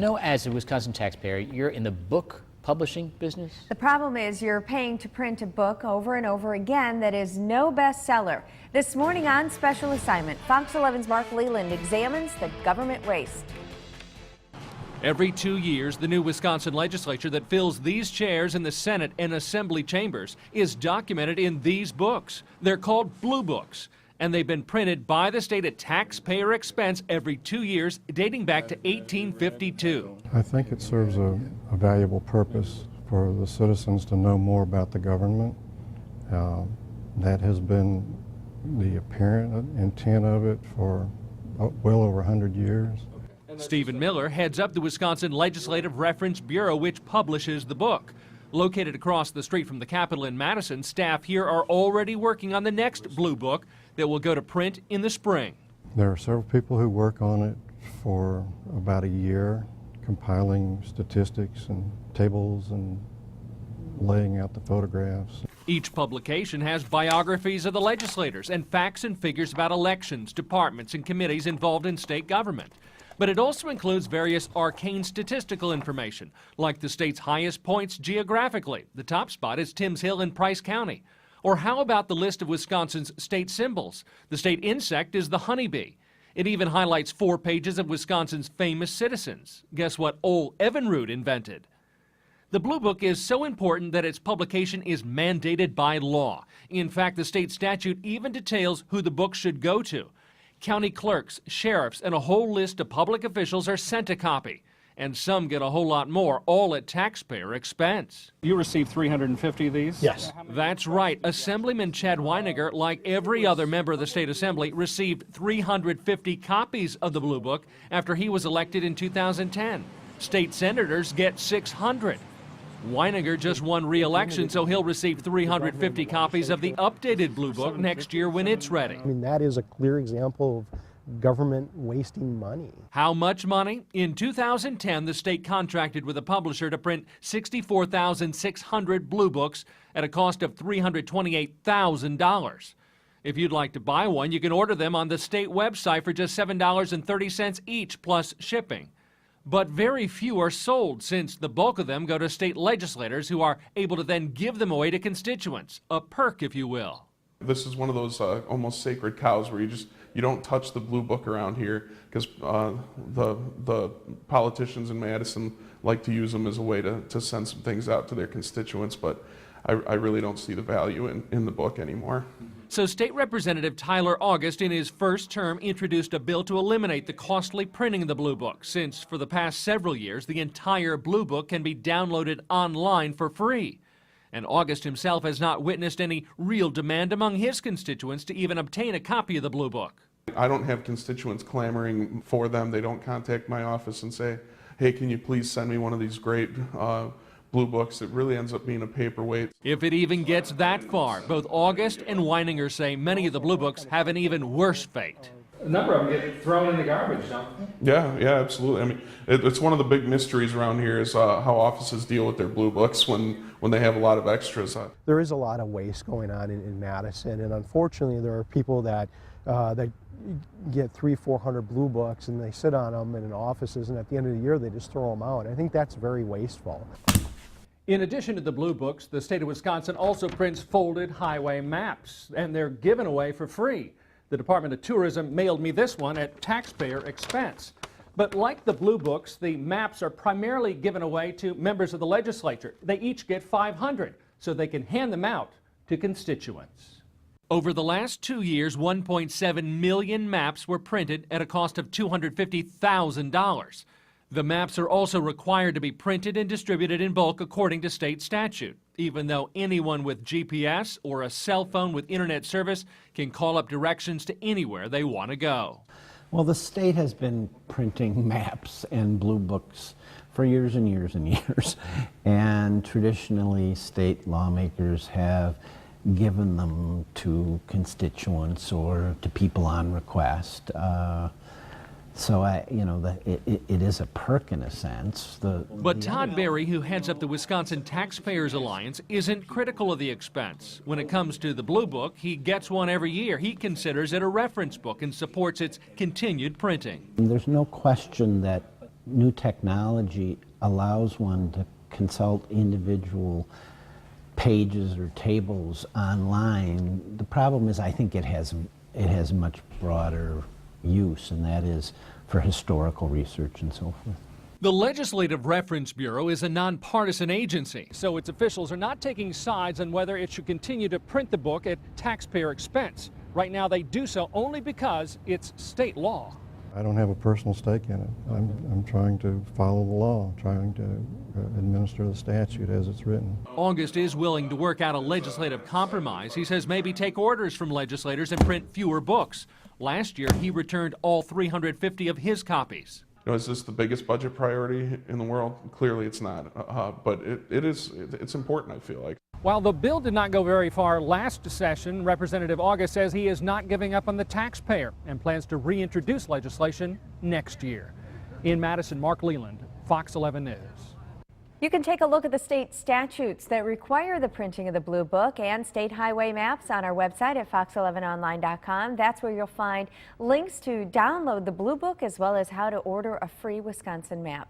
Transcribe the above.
You know, as a Wisconsin taxpayer, you're in the book publishing business? The problem is you're paying to print a book over and over again that is no bestseller. This morning on Special Assignment, Fox 11's Mark Leland examines the government waste. Every 2 years, the new Wisconsin legislature that fills these chairs in the Senate and Assembly chambers is documented in these books. They're called Blue Books, and they've been printed by the state at taxpayer expense every 2 years, dating back to 1852. I think it serves a valuable purpose for the citizens to know more about the government. That has been the apparent intent of it for well over 100 years. Stephen Miller heads up the Wisconsin Legislative Reference Bureau, which publishes the book. Located across the street from the Capitol in Madison, staff here are already working on the next Blue Book that will go to print in the spring. There are several people who work on it for about a year, compiling statistics and tables and laying out the photographs. Each publication has biographies of the legislators and facts and figures about elections, departments, and committees involved in state government. But it also includes various arcane statistical information, like the state's highest points geographically. The top spot is Timms Hill in Price County. Or how about the list of Wisconsin's state symbols? The state insect is the honeybee. It even highlights 4 pages of Wisconsin's famous citizens. Guess what Ole Evinrude invented? The Blue Book is so important that its publication is mandated by law. In fact, the state statute even details who the book should go to. County clerks, sheriffs, and a whole list of public officials are sent a copy. And some get a whole lot more, all at taxpayer expense. You received 350 of these? Yes. That's right. Assemblyman Chad Weininger, like every other member of the state assembly, received 350 copies of the Blue Book after he was elected in 2010. State senators get 600. Weininger just won re-election, so he'll receive 350 copies of the updated Blue Book next year when it's ready. I mean, that is a clear example of government wasting money. How much money? In 2010, the state contracted with a publisher to print 64,600 Blue Books at a cost of $328,000. If you'd like to buy one, you can order them on the state website for just $7.30 each plus shipping. But very few are sold, since the bulk of them go to state legislators who are able to then give them away to constituents. A perk, if you will. This is one of those almost sacred cows where you don't touch the Blue Book around here, because the politicians in Madison like to use them as a way to send some things out to their constituents, but I really don't see the value in the book anymore. So State Representative Tyler August, in his first term, introduced a bill to eliminate the costly printing of the Blue Book, since for the past several years, the entire Blue Book can be downloaded online for free. And August himself has not witnessed any real demand among his constituents to even obtain a copy of the Blue Book. I don't have constituents clamoring for them. They don't contact my office and say, hey, can you please send me one of these great Blue Books? It really ends up being a paperweight. If it even gets that far, both August and Weininger say many of the Blue Books have an even worse fate. A number of them get thrown in the garbage, don't they? Yeah, absolutely. I mean, it's one of the big mysteries around here is how offices deal with their Blue Books when they have a lot of extras. There is a lot of waste going on in Madison, and unfortunately there are people that get 300-400 Blue Books and they sit on them in offices, and at the end of the year they just throw them out. I think that's very wasteful. In addition to the Blue Books, the state of Wisconsin also prints folded highway maps, and they're given away for free. The Department of Tourism mailed me this one at taxpayer expense. But like the Blue Books, the maps are primarily given away to members of the legislature. They each get 500, so they can hand them out to constituents. Over the last 2 years, 1.7 million maps were printed at a cost of $250,000. The maps are also required to be printed and distributed in bulk according to state statute, even though anyone with GPS or a cell phone with internet service can call up directions to anywhere they want to go. Well, the state has been printing maps and Blue Books for years and years and years, and traditionally state lawmakers have given them to constituents or to people on request. So, it is a perk in a sense. But Todd Berry, who heads up the Wisconsin Taxpayers Alliance, isn't critical of the expense. When it comes to the Blue Book, he gets one every year. He considers it a reference book and supports its continued printing. There's no question that new technology allows one to consult individual pages or tables online. The problem is I think it has much broader use, and that is for historical research and so forth. The Legislative Reference Bureau is a nonpartisan agency, so its officials are not taking sides on whether it should continue to print the book at taxpayer expense. Right now they do so only because it's state law. I don't have a personal stake in it. I'm trying to follow the law, trying to administer the statute as it's written. August is willing to work out a legislative compromise. He says maybe take orders from legislators and print fewer books. Last year, he returned all 350 of his copies. You know, is this the biggest budget priority in the world? Clearly it's not, but it's important, I feel like. While the bill did not go very far last session, Representative August says he is not giving up on the taxpayer and plans to reintroduce legislation next year. In Madison, Mark Leland, Fox 11 News. You can take a look at the state statutes that require the printing of the Blue Book and state highway maps on our website at fox11online.com. That's where you'll find links to download the Blue Book as well as how to order a free Wisconsin map.